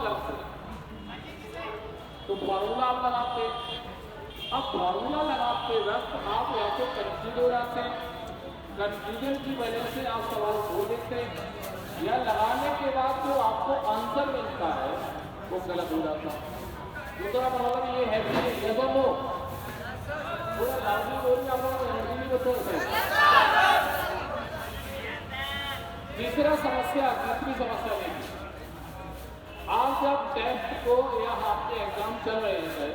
करते, तो फॉर्मूला आप लगाते। अब फॉर्मूला लगाते वक्त आप या तो कंफ्यूज हो जाते हैं, कंफ्यूजन की वजह से आप सवाल छोड़ देते हैं, या लगाने के बाद जो आपको आंसर मिलता है वो गलत हो जाता है। दूसरा प्रॉब्लम ये है कि ये दोनों पूरा लाउडली बोलिए, आप लोग एनर्जी भी बचो। तीसरी समस्या देखिए, आप जब टेस्ट को या आपके एग्जाम चल रहे हैं,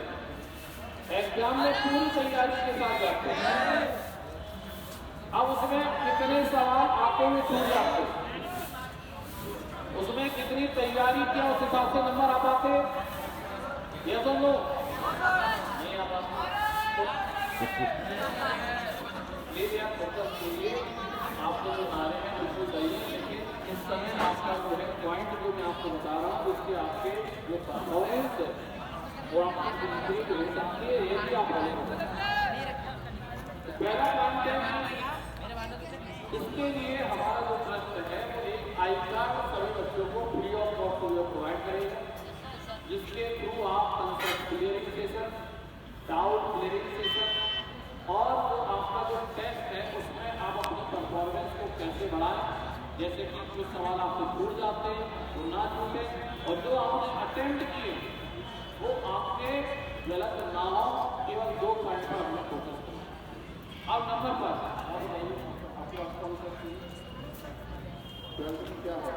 एग्जाम में पूरी तैयारी के साथ जाते हैं, अब उसमें कितने सवाल आते हुए छूट जाते हैं, उसमें कितनी तैयारी किया उस हिसाब से नंबर आ पाते, ये दोनों नहीं आ पाते। आप फोकस कीजिए, आपको जो आ रहे हैं बिल्कुल सही है, लेकिन इस समय आपका जो है पॉइंट जो मैं आपको बता रहा हूँ उसके आपके जो परफॉर्मेंस है वो आपकी इंक्रीज हो सकती है, ये भी आप पहला पॉइंट है। इसके लिए हमारा जो ट्रस्ट है वो एक आई कार्ड सभी बच्चों को फ्री ऑफ कॉस्ट प्रोवाइड करेगा, जिसके थ्रू आप concept clearing session, doubt clearing session और जो आपका जो टेस्ट है उसमें आप अपनी परफॉर्मेंस को कैसे बढ़ाएं, जैसे कि कुछ सवाल आपसे छूट जाते हैं वो ना छूटे, और जो आपने अटेम्प्ट किए वो आपके गलत ना हो, केवल 2 पॉइंट पर हमने फोकस किया। अब नंबर पर आपके पास कौन सा क्या है,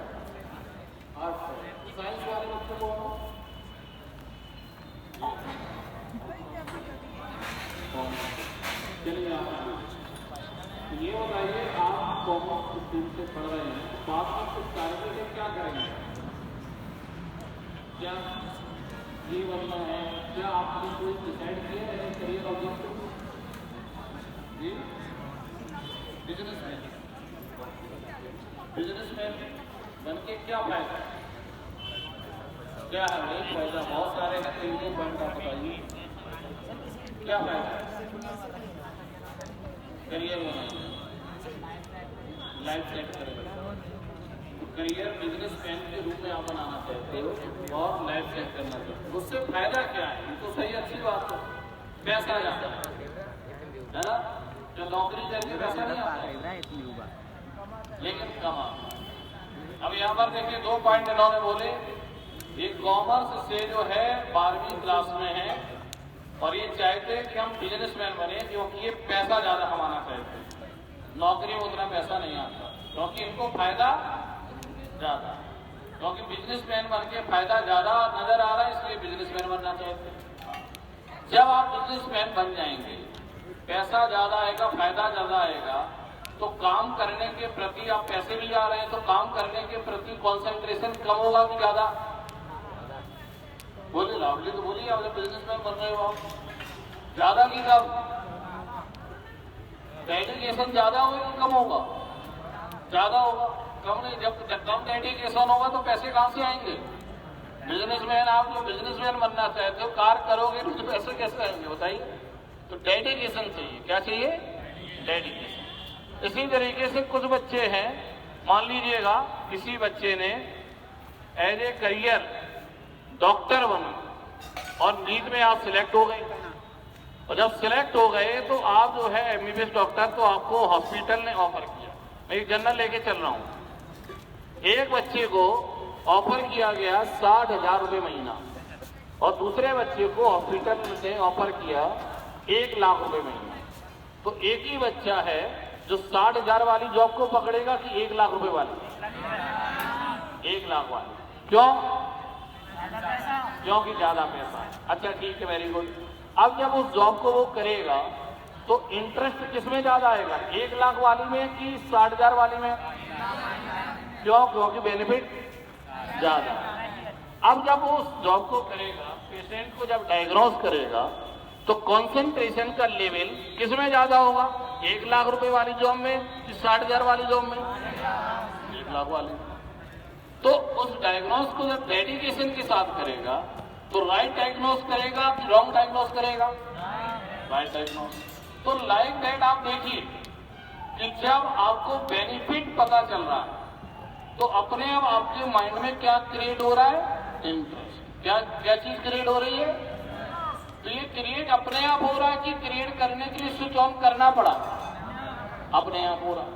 आर्ट साइंस वाले बच्चों को चलिए आप ये बताइए, आप कॉमर्स स्ट्रीम से पढ़ रहे हैं, बाद में कुछ कार्य से क्या करेंगे, क्या ये बनना है, क्या आपने कोई डिसाइड किया है करियर ऑब्जेक्टिव? जी बिजनेसमैन बन के क्या फायदा, क्या है नहीं फायदा? बहुत सारे हैं, तो इनको पॉइंट आप बताइए क्या फायदा? करियर बनाना, लाइफ सेट करेगा, करियर बिजनेसमैन के रूप में आप बनाना चाहते हो और लाइफ सेट करना चाहते हो, उससे फायदा क्या है? ये तो सही अच्छी बात है, पैसा जाता है ना, जो नौकरी करके पैसा नहीं आता है लेकिन कमा। अब यहाँ पर देखिए 2 पॉइंट इन्होंने बोले, एक कॉमर्स से जो है 12वीं क्लास में है और ये चाहते हैं कि हम बिजनेसमैन बने, क्योंकि ये पैसा ज्यादा कमाना चाहते हैं, नौकरी में उतना पैसा नहीं आता, क्योंकि इनको फायदा ज्यादा, क्योंकि बिजनेसमैन बन के फायदा ज्यादा नजर आ रहा है, इसलिए बिजनेसमैन बनना चाहते हैं। जब आप बिजनेसमैन बन जाएंगे, पैसा ज्यादा आएगा, फायदा ज्यादा आएगा, तो काम करने के प्रति, आप पैसे भी आ रहे हैं तो काम करने के प्रति कॉन्सेंट्रेशन कम होगा कि ज्यादा? बोलिए लाउडली तो बोलिए, आप बिजनेसमैन बन रहे हो, आप ज्यादा की कम? डेडिकेशन ज्यादा होगा कि कम होगा? ज्यादा होगा, कम नहीं। जब कम डेडिकेशन होगा तो पैसे कहां से आएंगे? बिजनेसमैन, आप जो बिजनेसमैन बनना चाहते हो, कार करोगे तो पैसे कैसे आएंगे बताइए? तो डेडिकेशन चाहिए। क्या चाहिए? डेडिकेशन। इसी तरीके से कुछ बच्चे हैं, मान लीजिएगा किसी बच्चे ने एज ए करियर डॉक्टर बना और नीट में आप सिलेक्ट हो गए, और जब सिलेक्ट हो गए तो आप जो है एमबीबीएस डॉक्टर, तो आपको हॉस्पिटल ने ऑफर किया, मैं एक जनरल लेके चल रहा हूं, एक बच्चे को ऑफर किया गया 60,000 रुपये महीना और दूसरे बच्चे को हॉस्पिटल ने ऑफर किया 1 लाख रुपये महीना। तो एक ही बच्चा है जो 60,000 वाली जॉब को पकड़ेगा कि 1 लाख रुपए वाली? 1 लाख वाली। क्यों? क्योंकि ज्यादा पैसा है। अच्छा ठीक है, वेरी गुड। अब जब उस जॉब को वो करेगा तो इंटरेस्ट किसमें ज्यादा आएगा, 1 लाख वाली में कि 60,000 वाली में? क्यों? क्योंकि बेनिफिट ज्यादा। अब जब वो उस जॉब को करेगा, पेशेंट को जब डायग्नोस करेगा, तो कॉन्सेंट्रेशन का लेवल किसमें ज्यादा होगा, 1 लाख रुपए वाली जॉब में कि 60,000 वाली जॉब में? 1 लाख वाली। तो उस डायग्नोस को जब डेडिकेशन के साथ करेगा तो राइट डायग्नोस करेगा कि रॉन्ग डायग्नोस करेगा? Right diagnose. तो लाइक दैट आप देखिए कि जब आपको बेनिफिट पता चल रहा है तो अपने आप आपके माइंड में क्या क्रिएट हो रहा है, इंटरेस्ट। क्या क्या चीज क्रिएट हो रही है? तो ये क्रिएट अपने आप हो रहा है कि क्रिएट करने के लिए स्विच ऑन करना पड़ा? अपने आप हो रहा।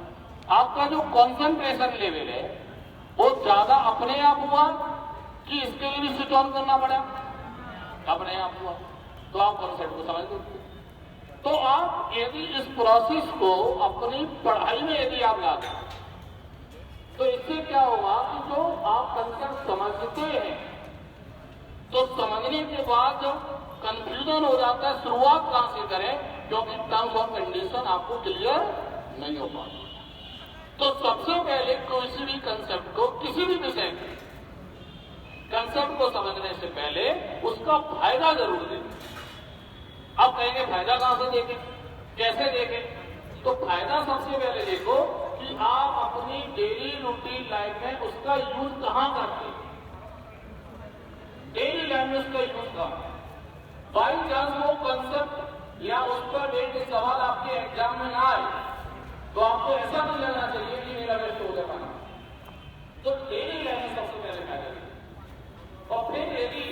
आपका जो कॉन्सेंट्रेशन लेवल है वो ज्यादा अपने आप हुआ कि इसके लिए भी स्विच ऑन करना पड़ा? अपने आप हुआ। तो आप कॉन्सेप्ट को समझ लीजिए। तो आप यदि इस प्रोसेस को अपनी पढ़ाई में यदि आप लाते हैं तो इससे क्या होगा कि जो आप कंसेप्ट समझते हैं तो समझने के बाद जब कंफ्यूजन हो जाता है शुरुआत कहां से करें, क्योंकि टर्म्स और कंडीशन आपको क्लियर नहीं हो पाता। तो सबसे पहले किसी भी कंसेप्ट को, किसी भी विषय के कंसेप्ट को समझने से पहले उसका फायदा जरूर दें। अब कहेंगे फायदा कहां से देखें, कैसे देखें? तो फायदा सबसे पहले देखो कि आप अपनी डेली रूटीन लाइफ में उसका यूज कहां करते हैं। डेली लाइफ में उसका यूज कहां? बाई चांस वो कंसेप्ट या उस पर बेस्ड सवाल आपके एग्जाम में ना आए तो आपको ऐसा नहीं लेना चाहिए कि मेरा बेस्ट हो जाए। तो डेली लाइफ में सबसे पहले फायदा। और फिर यदि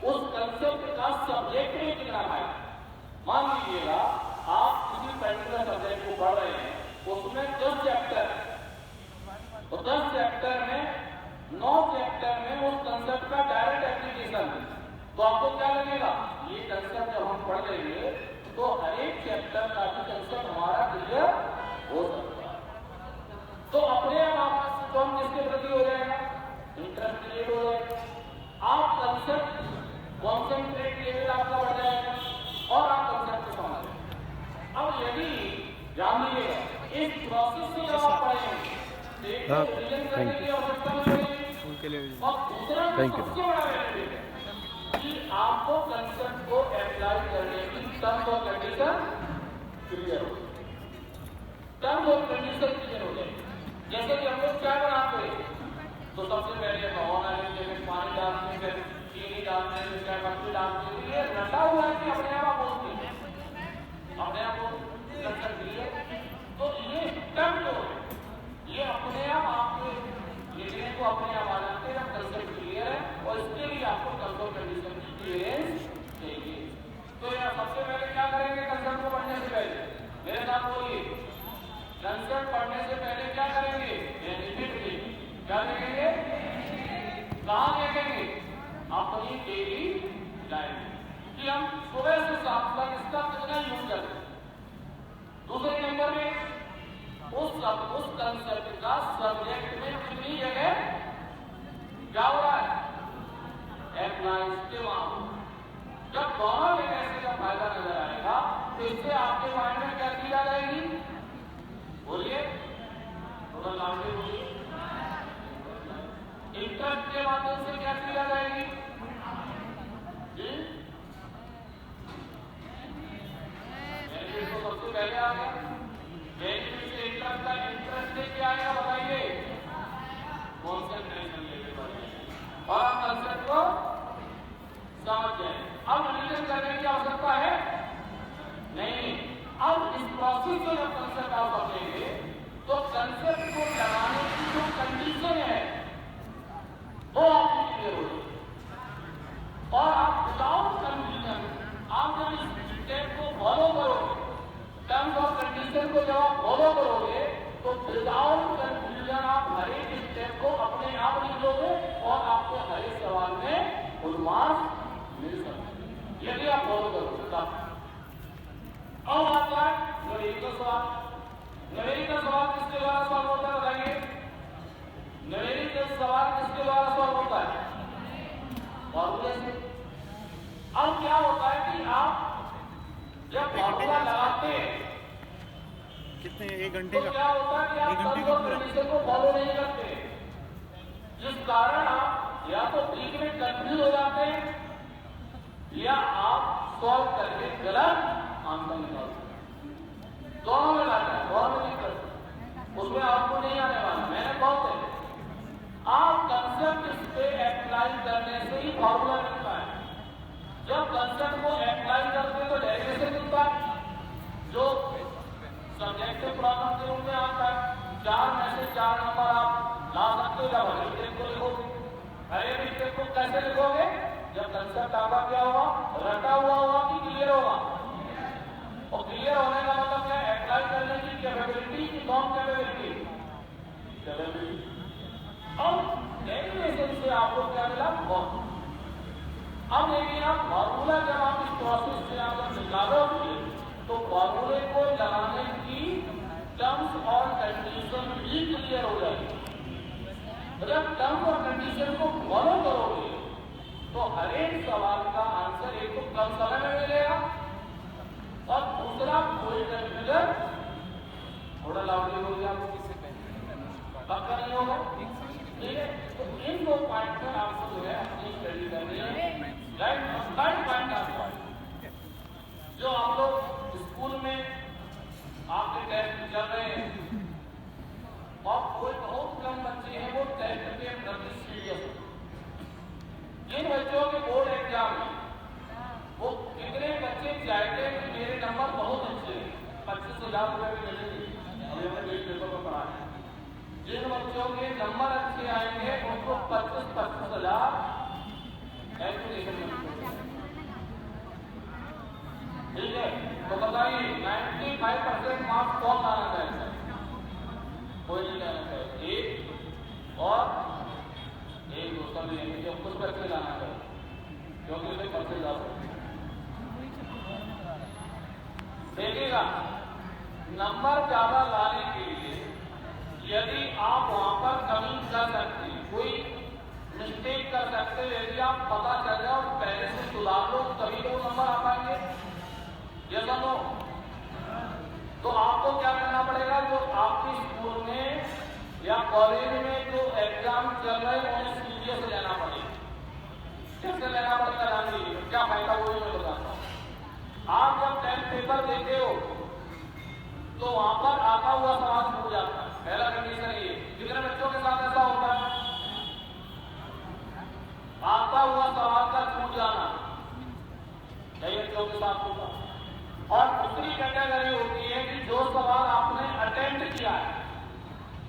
उस कंसेप्ट का सब्जेक्ट में कितना है, मान लीजिएगा आप किसी पर्टिकुलर सब्जेक्ट को पढ़ रहे हैं, उसमें 10 चैप्टर, तो 10 चैप्टर में 9 चैप्टर में उस कंसेप्ट का डायरेक्ट एप्लीकेशन है, तो आपको क्या लगेगा ये कंसेप्ट जब हम पढ़ लेंगे तो हर एक चैप्टर का भी कंसेप्ट हमारा क्लियर हो सकता है। तो अपने आप कौन किसके प्रति हो जाएगा? इंटरेस्ट क्रिएट हो जाएगा। आप कंसेप्ट कॉन्सेंट्रेट लेवल आपका बढ़ जाएगा और आप कंसेप्ट को समझ। अब यदि जान लीजिएगा इस प्रोसेस से जब आप पढ़ेंगे रिवीजन करने की आवश्यकता नहीं पड़ेगी। और दूसरा सबसे बड़ा बेनिफिट है कि आपको कंसेप्ट को अप्लाई करने की टर्म्स और कंडीशन क्लियर हो। टर्म्स और कंडीशन क्लियर हो जाए। जैसे कि हम लोग चाय बनाते हैं तो सबसे पहले पानी डालते हैं, चीनी डालते हैं, चाय पत्ती डालते हैं, ये रटा हुआ है कि अपने आप बोलते हैं, अपने आप कंसेप्ट क्लियर। तो ये टर्म जो है ये अपने आप आपके लिखने को अपने आप आ जाते हैं, कंसेप्ट क्लियर है और इसके लिए आपको टर्म्स और कंडीशन की क्लियरेंस चाहिए। तो यार सबसे पहले क्या करेंगे कंसेप्ट को पढ़ने से पहले? मेरे साथ बोलिए, कंसेप्ट पढ़ने से पहले क्या करेंगे? क्या देखेंगे? कहां देखेंगे? अपनी डेली लाइफ कि हम सुबह से शाम तक इसका कितना यूज करते हैं। दूसरे नंबर में उस कंसेप्ट का सब्जेक्ट में कितनी जगह क्या हो रहा है? अप्लाई इस्तेमाल। जब दोनों जगह से जब फायदा नजर आएगा तो इससे आपके माइंड में क्या चीज आ जाएगी? बोलिए, थोड़ा लाभ बोलिए। इंटरेस्ट के माध्यम से क्या चीज आ जाएगी? जी बेनिफिट तो सबसे पहले आ गया। बेनिफिट से इंटरेस्ट का इंटरेस्ट से क्या आएगा बताइए? कॉन्सेंट्रेशन लेवल बढ़ेगा और आप कंसेप्ट को समझ जाए। अब रिवीजन करने की आवश्यकता है नहीं। अब इस प्रोसेस में जब कंसेप्ट आप समझेंगे तो कंसेप्ट को लगाने की जो कंडीशन है वो आपकी क्लियर हो जाएगी और आप विदाउट कंफ्यूजन आप जब इस स्टेप को फॉलो करोगे, टर्म्स और कंडीशन को जब आप फॉलो करोगे तो विदाउट कंफ्यूजन आप हर एक स्टेप को अपने आप लिख लोगे और आपको हर एक सवाल में फुल मार्क्स मिल सकते हैं यदि आप फॉलो करोगे। अब आता है न्यूमेरिकल सवाल। न्यूमेरिकल सवाल किसके द्वारा सॉल्व होता है बताइए? न्यूमेरिकल सवाल किसके द्वारा सॉल्व होता है? फॉर्मूले से। अब क्या होता है कि आप जब फॉर्मूला लगाते हैं कितने 1 घंटे का, तो क्या होता है कि आप कंडीशन को फॉलो नहीं करते, जिस कारण आप या तो बीच में कंफ्यूज हो जाते हैं या आप सॉल्व करके गलत आंसर निकालते हैं। दोनों में लाता है, दोनों में नहीं करते, उसमें आपको नहीं आने वाला। मैंने बहुत है आप कंसेप्ट इस पे अप्लाई करने से ही फॉर्मूला मिलता है। जब कंसेप्ट को अप्लाई करते हैं तो डेरिवेशन मिलता है जो सब्जेक्टिव प्रॉब्लम के रूप में आता है। 4 में से 4 नंबर आप ला सकते हो जब हर एक को लिखोगे, हर एक को कैसे लिखोगे? जब कंसेप्ट आपका क्या होगा? रटा हुआ होगा कि क्लियर होगा? और क्लियर होने का मतलब क्या? अप्लाई करने की कैपेबिलिटी की नॉन कैपेबिलिटी। अब डेरिवेशन से आपको क्या मिला? बहुत। अब देखिए आप फॉर्मूला जब आप इस प्रोसेस से आप निकालोगे तो फॉर्मूले को लगाने की टर्म्स और कंडीशन भी क्लियर हो जाएगी। जब टर्म्स और कंडीशन को फॉलो करोगे तो हर एक सवाल का आंसर एक तो कम समय में मिलेगा और दूसरा कोई कंफ्यूजन थोड़ा लाउडली हो गया पक्का नहीं होगा। ठीक है, तो इन दो पॉइंट पर आपको जो है अपनी स्टडी करनी है। राइट, थर्ड पॉइंट आपका जो आप लोग स्कूल में आपके टेस्ट चल रहे हैं और कोई बहुत कम बच्चे हैं वो टेस्ट के प्रति सीरियस हैं। जिन बच्चों के बोर्ड एग्जाम है वो कितने बच्चे चाहते हैं कि मेरे नंबर बहुत अच्छे हैं, 25,000 रुपए भी मिलेंगे। अभी हमने डेट पेपर पर पढ़ा है। जिन बच्चों के नंबर अच्छे आएंगे उनको 25,000 एजुकेशन मिलेगी। ठीक है, तो बताइए 95% मार्क्स कौन लाना चाहेगा? कोई नहीं लाना चाहेगा। एक और एक दोस्तों भी नहीं, जो कुछ बच्चे लाना चाहिए क्योंकि उसे पर्चे ज्यादा। देखिएगा, नंबर ज्यादा लाने के लिए यदि आप वहां पर कमी कर सकते हैं, कोई मिस्टेक कर सकते हैं, यदि आप पता चल जाए और पहले से सुधार लो तभी तो नंबर आ पाएंगे। जैसा तो आपको क्या करना पड़ेगा? जो आपके स्कूल में या कॉलेज में जो एग्जाम चल रहे हैं उन्हें सीरियस लेना पड़ेगा। कैसे लेना पड़ेगा जान लीजिए, क्या फायदा वो मैं बताता हूँ। आप जब टेस्ट पेपर देते हो तो वहां पर आता हुआ सवाल छूट जाता है। पहला कंडीशन ये, कितने बच्चों के साथ ऐसा होता है? आता हुआ सवाल का छूट जाना कई बच्चों के साथ होता है। और दूसरी कैटेगरी होती है कि जो सवाल आपने अटेम्प्ट किया है,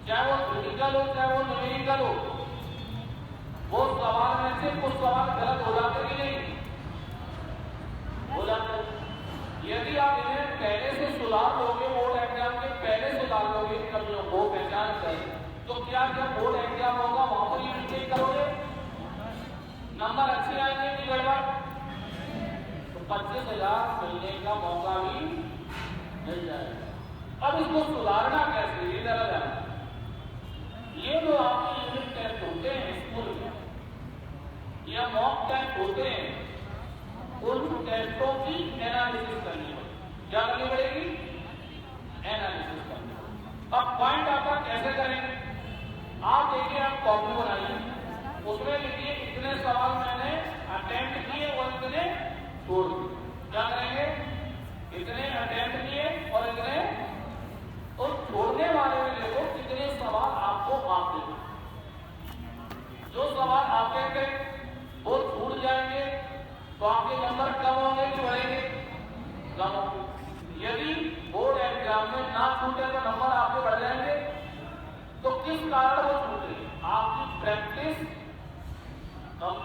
चाहे वो क्रिटिकल हो चाहे वो न्यूमेरिकल हो, वो सवाल में से कुछ सवाल गलत हो जाते कि नहीं हो जाते। यदि आप इन्हें पहले से सुधार लोगे, बोर्ड एग्जाम के पहले सुधार लोगे कमियों को पहचान कर, तो क्या जब बोर्ड एग्जाम होगा वहां पर ये मिस्टेक करोगे? नंबर अच्छे आएंगे कि गड़बड़? तो 25,000 मिलने का मौका भी मिल जाएगा। अब इसको सुधारना कैसे, ये जरा जाना। ये जो आपके यूनिट टेस्ट होते हैं स्कूल में या मॉक टेस्ट होते हैं, उन टेस्टों की एनालिसिस करनी पड़ेगी। क्या करनी पड़ेगी? एनालिसिस करनी। अब पॉइंट आपका कैसे करेंगे? आप देखिए, आप कॉपी बनाइए, उसमें लिखिए इतने सवाल मैंने अटेम्प्ट किए और इतने छोड़ दिए। क्या करेंगे? इतने अटेम्प्ट किए और इतने, और छोड़ने वाले में देखो कितने सवाल आपको आते हैं। जो सवाल आते थे वो छूट जाएंगे तो आपके नंबर कम होंगे कि बढ़ेंगे? कम होंगे। यदि बोर्ड एग्जाम में ना छूटे तो नंबर आपके बढ़ जाएंगे। तो किस कारण वो छूटे? आपकी प्रैक्टिस कम।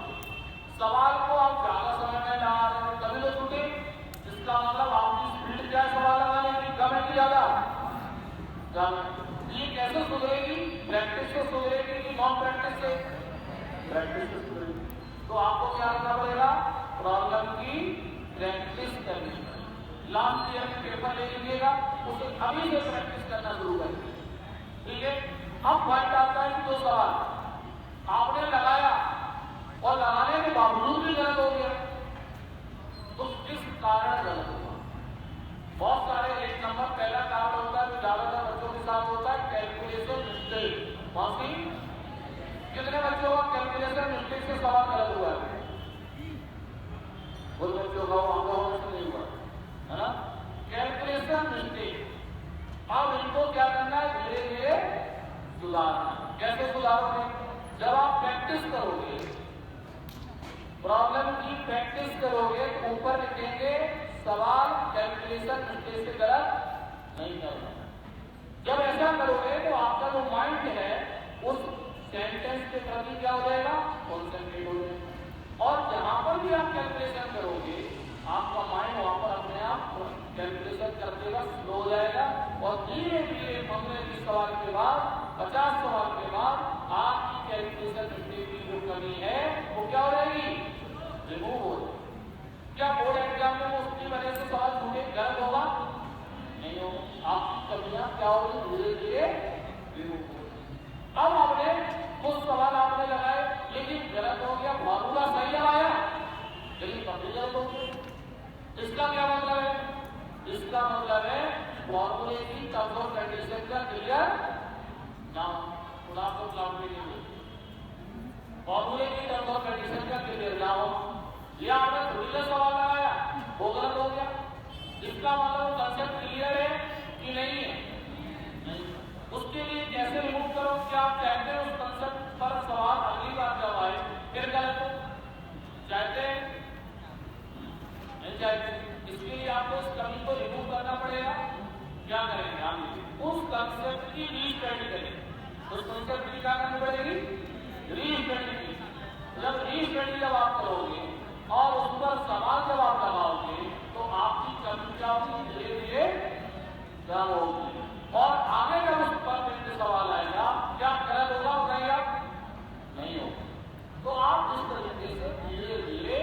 सवाल को आप ज्यादा समय में ला रहे हैं तभी तो छूटे। इसका मतलब आपकी स्पीड क्या है सवाल लगाने की, कम है कि ज्यादा? कम। ये कैसे सुधरेगी? प्रैक्टिस से सुधरेगी कि नॉन प्रैक्टिस से? प्रैक्टिस से सुधरेगी। तो आपको क्या करना पड़ेगा? प्रॉब्लम की प्रैक्टिस करनी पड़ेगी। लास्ट ईयर में पेपर ले लीजिएगा, उसे अभी से प्रैक्टिस करना शुरू करिए। ठीक है, अब पॉइंट आता है कि जो सवाल आपने लगाया और लगाने के बावजूद भी गलत हो गया, तो किस कारण गलत हुआ? बहुत सारे एक नंबर पहला कारण होता है जो ज्यादातर बच्चों के साथ होता है, कैलकुलेशन मिस्टेक। कौन सी? कितने बच्चों का कैलकुलेशन मिस्टेक से सवाल गलत हुआ है? उन बच्चों का वहां का नहीं हुआ है ना? Calculation mistake. अब इनको क्या करना है? धीरे धीरे सुधारना। कैसे सुधारोगे? जब आप प्रैक्टिस करोगे, प्रॉब्लम की प्रैक्टिस करोगे, ऊपर लिखेंगे सवाल कैलकुलेशन मिस्टेक से गलत नहीं करना। जब ऐसा करोगे तो आपका जो माइंड है उस सेंटेंस के प्रति क्या हो जाएगा? कॉन्सेंट्रेट हो जाएगा। और जहां पर भी आप कैलकुलेशन करोगे आपका माइंड वहां पर अपने आप कैलकुलेशन कर देगा, स्लो हो जाएगा और धीरे धीरे 15-20 सवाल के बाद 50 सवाल के बाद आपकी कैलकुलेशन की जो कमी है वो क्या हो जाएगी, रिमूव हो जाएगी। क्या बोर्ड एग्जाम में वो उसकी वजह से सवाल छूटे गलत होगा? नहीं होगा। आपकी कमियां क्या होगी, धीरे धीरे रिमूव हो। अब आपने कुछ सवाल आपने लगाए लेकिन गलत हो गया, फॉर्मूला सही आया लेकिन कंफ्यूजन हो गया। इसका क्या मतलब है? इसका मतलब है फॉर्मूले की टर्म्स और कंडीशन का क्लियर ना हो, आपको क्लाउड में नहीं मिलेगा। फॉर्मूले की टर्म्स और कंडीशन का क्लियर ना हो, या आपने थोड़ी सा सवाल लगाया वो गलत हो गया, इसका मतलब कंसेप्ट क्लियर है कि नहीं है? नहीं। उसके लिए कैसे रिमूव करो? क्या आप चाहते हैं उस कंसेप्ट पर सवाल अगली बार जब आए फिर गलत हो? चाहते हैं? नहीं चाहते। इसके लिए आपको इस कमी को रिमूव करना पड़ेगा। क्या करेंगे? हम उस कंसेप्ट की रीस्टडी करेंगे। उस कंसेप्ट की क्या करनी पड़ेगी? रीस्टडी। जब रीस्टडी जब आप करोगे और उस पर सवाल जब आप लगाओगे तो आपकी कमी क्या होगी, धीरे धीरे कम होगी और आगे जब उस पर फिर सवाल आएगा क्या गलत होगा, बताइए आप? नहीं होगा। तो आप इस तरीके से धीरे धीरे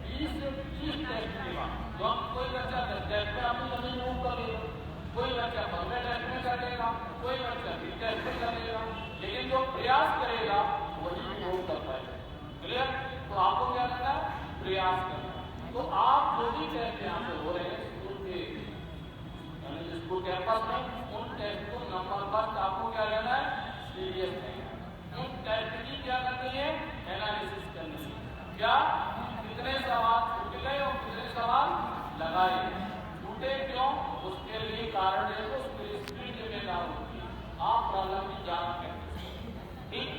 20 से 30 टेस्ट के बाद तो कोई बच्चा टेस्ट में अपनी कमी रिमूव कर लेगा, कोई बच्चा 15 टेस्ट में कर लेगा, कोई बच्चा 20 टेस्ट में कर लेगा, लेकिन जो प्रयास करेगा वही रिमूव कर पाएगा। क्लियर? तो आपको क्या करना है? प्रयास करना। तो आप जो भी टेस्ट यहाँ पे हो रहे हैं स्कूल के यानी स्कूल कैंपस में, उन टेस्ट को नंबर फर्स्ट आपको क्या लेना है? सीरियस नहीं। उन टेस्ट की क्या करनी है? एनालिसिस करनी है। क्या कितने सवाल छूट गए और कितने सवाल लगाए, छूटे क्यों, उसके लिए कारण है तो उसके लिए स्पीड जिम्मेदार होती है। आप प्रॉब्लम की जांच करें। ठीक।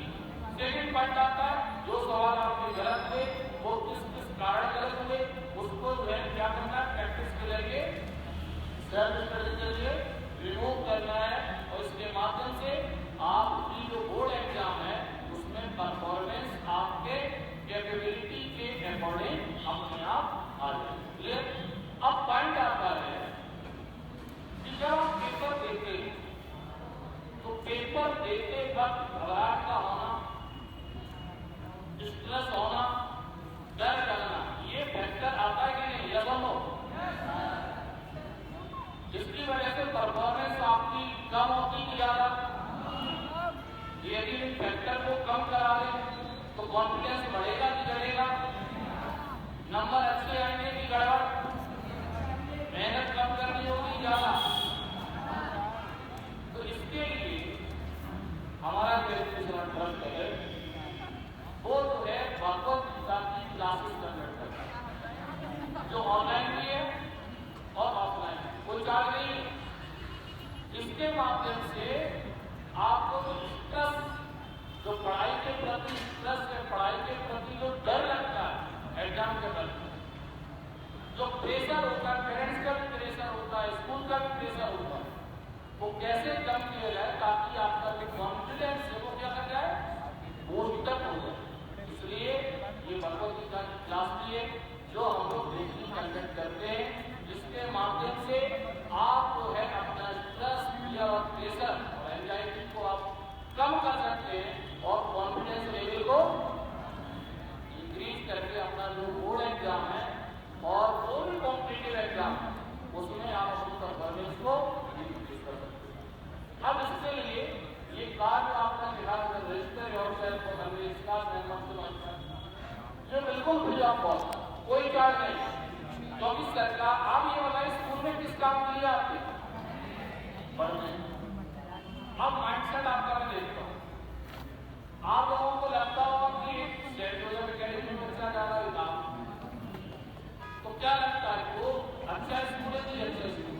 सेकेंड पॉइंट आता है जो सवाल आपके गलत हुए वो किस किस कारण गलत हुए उसको जो है क्या करना है? प्रैक्टिस के जरिए, सेल्फ स्टडी के लिए रिमूव करना है और इसके माध्यम से आपकी जो बोर्ड एग्जाम है उसमें परफॉर्मेंस आपके कैपेबिलिटी के अकॉर्डिंग अपने आप आ जाए। क्लियर? अब पॉइंट आता है कि जब आप पेपर देते हैं तो पेपर देते वक्त घबराहट का होना, स्ट्रेस होना, डर लगना, ये फैक्टर आता है कि नहीं? यस और नो? जिसकी वजह से परफॉर्मेंस आपकी कम होती है ज्यादा। यदि इन फैक्टर को कम करा दें तो कॉन्फिडेंस बढ़ेगा कि घटेगा? नंबर अच्छे आएंगे कि गड़बड़? मेहनत कम करनी होगी ज्यादा? तो इसके लिए हमारा कैलकुलेशन ट्रस्ट है वो जो है भगवत गीता की क्लासेस कंडक्ट करता है, जो ऑनलाइन भी है और ऑफलाइन, कोई चार्ज नहीं है। इसके माध्यम से आपको जो स्ट्रेस, जो पढ़ाई के प्रति स्ट्रेस है, पढ़ाई के प्रति जो डर लगता है एग्जाम के प्रति, जो प्रेशर होता है, पेरेंट्स का भी प्रेशर होता है, स्कूल का भी प्रेशर होता है, वो कैसे कम किया जाए ताकि आपका जो कॉन्फिडेंस है वो क्या कर जाए? बूस्ट अप हो जाए। इसलिए ये भगवत गीता की क्लास भी है जो हम लोग वीकली कंडक्ट करते हैं, जिसके माध्यम से आप जो है अपना स्ट्रेस, फियर और प्रेशर और एंजाइटी को आप कम कर सकते हैं और कॉन्फिडेंस लेवल को इंक्रीज करके अपना जो बोर्ड एग्जाम है और जो भी कॉम्पिटिटिव एग्जाम है उसमें आप अपनी परफॉर्मेंस को इंक्रीज कर सकते हैं। अब इसके लिए ये कार्य आपने लिखा है register yourself for every class member, ये बिल्कुल फ्री ऑफ कॉस्ट, कोई चार्ज नहीं। क्योंकि सरकार, आप ये बताइए स्कूल में किस काम के लिए आते हैं? पढ़ने। अब माइंडसेट आपका मैं देखता हूँ, आप लोगों को लगता होगा कि सेंट जोसेफ एकेडमी में बच्चा जा रहा है काम, तो क्या लगता है वो अच्छा स्कूल है कि अच्छा स्कूल?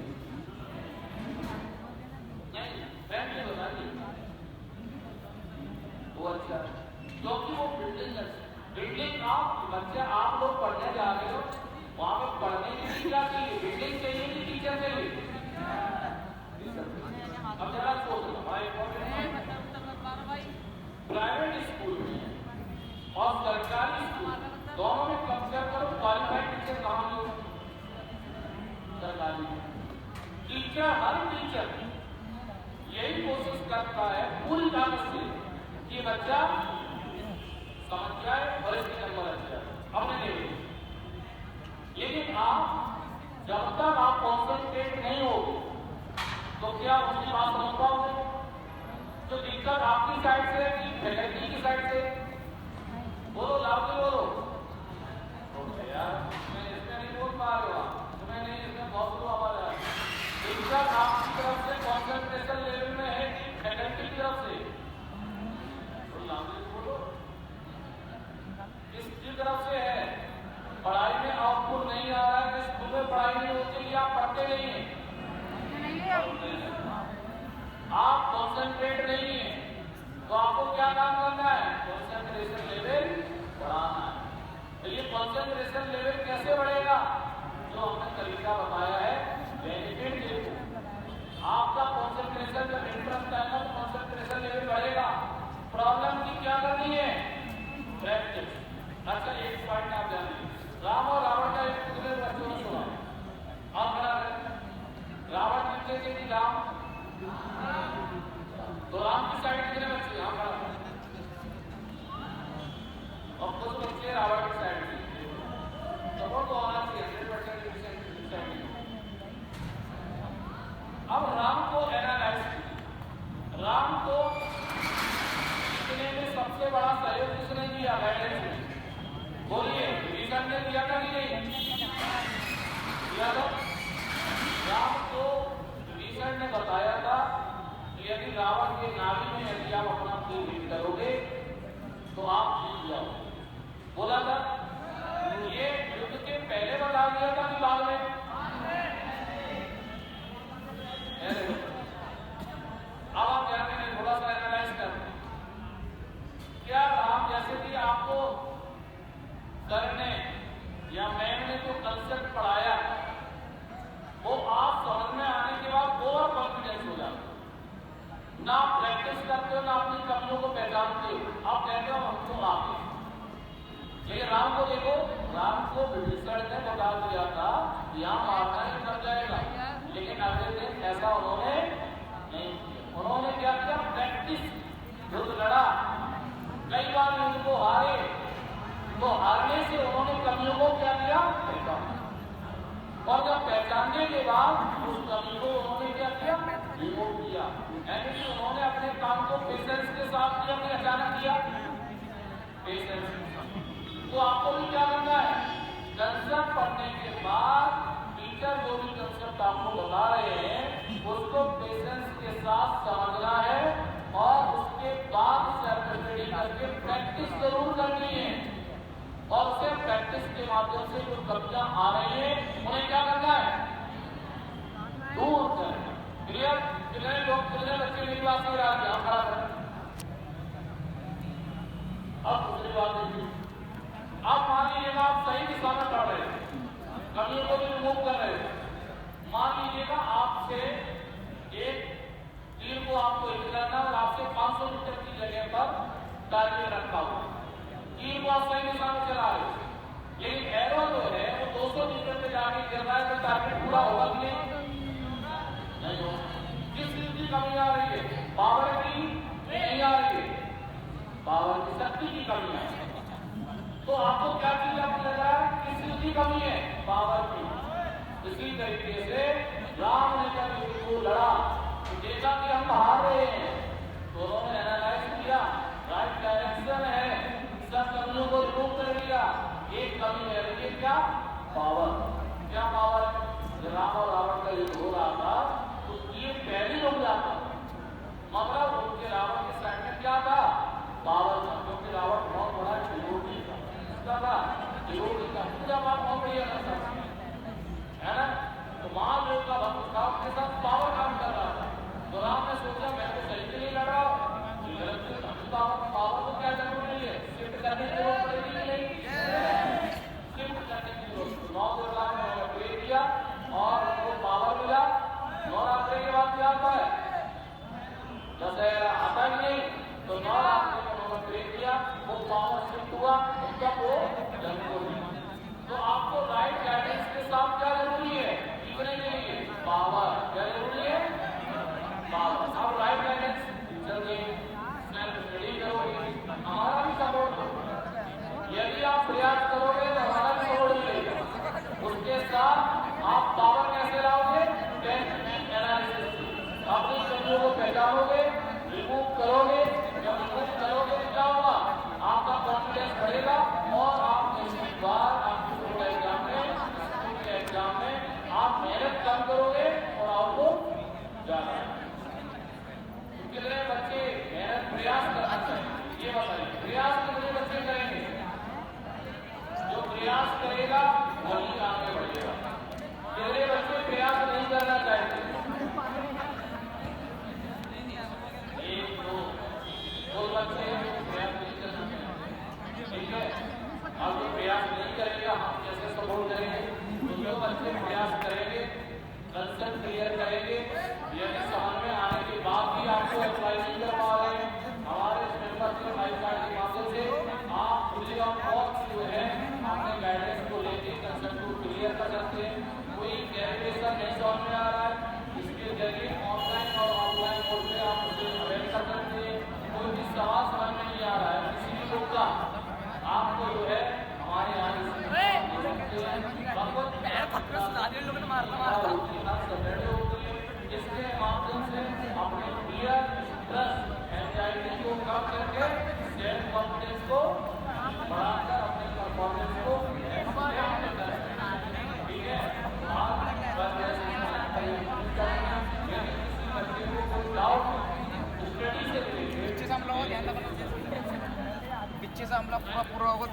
नहीं, फ्रेंडली बता दिए वो अच्छा है क्योंकि वो बिल्डिंग आप बच्चे आप लोग पढ़ने जा रहे हो, वहां पे पढ़ने के लिए क्या चाहिए? बिल्डिंग चाहिए कि टीचर चाहिए? अब जरा सोचो, प्राइवेट स्कूल में और सरकारी स्कूल दोनों टीचर, हर टीचर यही कोशिश करता है पूरी ताकत से कि बच्चा समझ जाए और इसके नंबर अच्छे आए अपने लिए। लेकिन आप जब तक आप कॉन्सेंट्रेट नहीं हो तो क्या उसकी बात समझ पाओगे? तो दिक्कत आपकी साइड से है कि फैकल्टी की साइड से? बोलो, लाभ बोलो। यार मैं इसमें नहीं बोल पा रहा हूँ, तुम्हें नहीं, इसमें बहुत लोग आवाज आ रही है। दिक्कत आपकी तरफ से कॉन्सेंट्रेशन लेवल में है कि फैकल्टी की तरफ से? तो लाभ बोलो, किसकी तरफ से है? पढ़ाई में आउटपुट नहीं आ रहा है, स्कूल में पढ़ाई नहीं होती, आप पढ़ते नहीं है, आप कॉन्सेंट्रेट नहीं है, तो आपको क्या काम करना है? कॉन्सेंट्रेशन लेवल बढ़ाना है। तो ये कॉन्सेंट्रेशन लेवल कैसे बढ़ेगा? जो हमने तरीका बताया है, बेनिफिट देखो। आपका कॉन्सेंट्रेशन जब इंटरेस्ट आएगा तो कॉन्सेंट्रेशन लेवल बढ़ेगा। प्रॉब्लम की क्या करनी है? प्रैक्टिस। अच्छा, एक पॉइंट आप ध्यान दीजिए, राम और रावण का एक दूसरे बच्चों ने सुना, आप खड़ा रहे, रावण नीचे से कि राम, तो राम की साइड कितने बच्चे? आप खड़ा रहे, और कुछ बच्चे रावण की साइड से, सपोर्ट तो होना चाहिए 100%। अब राम को एनालाइज कीजिए, राम को इतने में सबसे बड़ा सहयोग किसने दिया? गाइडेंस में। बोलिए, विभीषण ने दिया था कि नहीं दिया था? राम को विभीषण ने बताया था कि यदि रावण के नाभि में यदि आप अपना तीर हिट करोगे तो आप जीत जाओगे। बोला था, ये युद्ध के पहले बता दिया था कि बाद में? अब आप ध्यान में थोड़ा सा एनालाइज कर, क्या राम जैसे कि आपको करने या मैम ने जो कंसेप्ट पढ़ाया वो आप समझ में आने के बाद ओवर कॉन्फिडेंस हो जाते, ना आप प्रैक्टिस करते हो, ना अपनी कमियों को पहचानते हो, आप कहते हो हमको आगे। लेकिन राम को देखो, राम को विभीषण ने बता दिया था यहाँ मारना ही कर जाएगा, लेकिन अगले दिन ऐसा उन्होंने नहीं किया। उन्होंने क्या किया? प्रैक्टिस, युद्ध लड़ा, कई बार युद्ध को हारे, तो हारने से उन्होंने कमियों को क्या किया? पहचाना, और जब पहचानने के बाद उस कमी को उन्होंने क्या किया? रिमूव किया। यानी कि उन्होंने अपने काम को पेशेंस के साथ किया, अपने अचानक किया पेशेंस। तो आपको भी क्या करना है? कंसेप्ट पढ़ने के बाद टीचर जो भी कंसेप्ट आपको बता रहे हैं उसको पेशेंस के साथ समझना है, और उसके बाद सेल्फ स्टडी करके प्रैक्टिस जरूर करनी है, और उसे प्रैक्टिस के माध्यम से जो कमियां आ रही है उन्हें क्या करना है? दूर करना। क्लियर? कितने लोग, कितने बच्चे मेरी बात समझ आ गया? खड़ा करें। अब दूसरी बात देखिए, आप मान लीजिएगा आप सही दिशा में पढ़ रहे हैं, कमियों को भी रिमूव कर रहे हैं। मान लीजिएगा आपसे एक तीर को आपको हिट करना और आपसे 500 मीटर की जगह पर टारगेट रखा हुआ, तीर को आप सही दिशा में चला रहे, लेकिन एरो जो है वो 200 मीटर पे जाके गिर रहा है, तो टारगेट पूरा होगा कि नहीं होगा? किस चीज की कमी आ रही है? पावर की नहीं आ रही है, पावर की, शक्ति की कमी है। तो आपको क्या चीज आपको लग रहा है? किस चीज की कमी है? पावर की। इसी तरीके से राम ने जब युद्ध को लड़ा तो देखा कि हम हार रहे हैं, तो उन्होंने एनालाइज किया, राइट डायरेक्शन है, सब कमियों को रिमूव कर दिया। एक कमी है, ये क्या? पावर। क्या पावर है? जब राम और रावण का युद्ध हो रहा था तो ये पहले रुक जाता, मतलब उनके रावण के साइड में क्या था? पावर था, क्योंकि रावण बहुत बड़ा विरोधी था, विरोधी था, पूजा पाठ बहुत बढ़िया करता है ना। तो महादेव का भक्त था, उसके साथ पावर काम कर रहा था, तो राम ने सोचा मैं तो सही के लिए लड़ रहा हूँ, पावर को क्या जरूरत नहीं है, शिफ्ट करने की जरूरत पड़ेगी नहीं, शिफ्ट करने की जरूरत। से प्रयास करेंगे, कंसेप्ट क्लियर करेंगे। यदि समझ में आने के बाद भी आपको अप्लाई नहीं कर पा रहे हैं, हमारे मेंबरशिप लाइफ कार्ड के माध्यम से आप खुले और बहुत जो है अपने गाइडेंस को लेके कंसेप्ट को क्लियर कर सकते हैं। कोई कैलकुलेशन नहीं समझ में आ रहा है, इसके जरिए ऑनलाइन और ऑफलाइन मोड में आप उसे अवेल कर सकते हैं। कोई भी सवाल समझ में नहीं आ रहा है किसी भी लोग का, आपको जो है हमारे यहाँ इसके माध्यम से अपने फियर प्लस एंजाइटी को कम करके सेल्फ कॉन्फिडेंस को बढ़ाकर अपने परफॉर्मेंस को ठीक है। आप बच्चे को कोई डाउट स्टडी से पिक्चर्स हम लोग पूरा होगा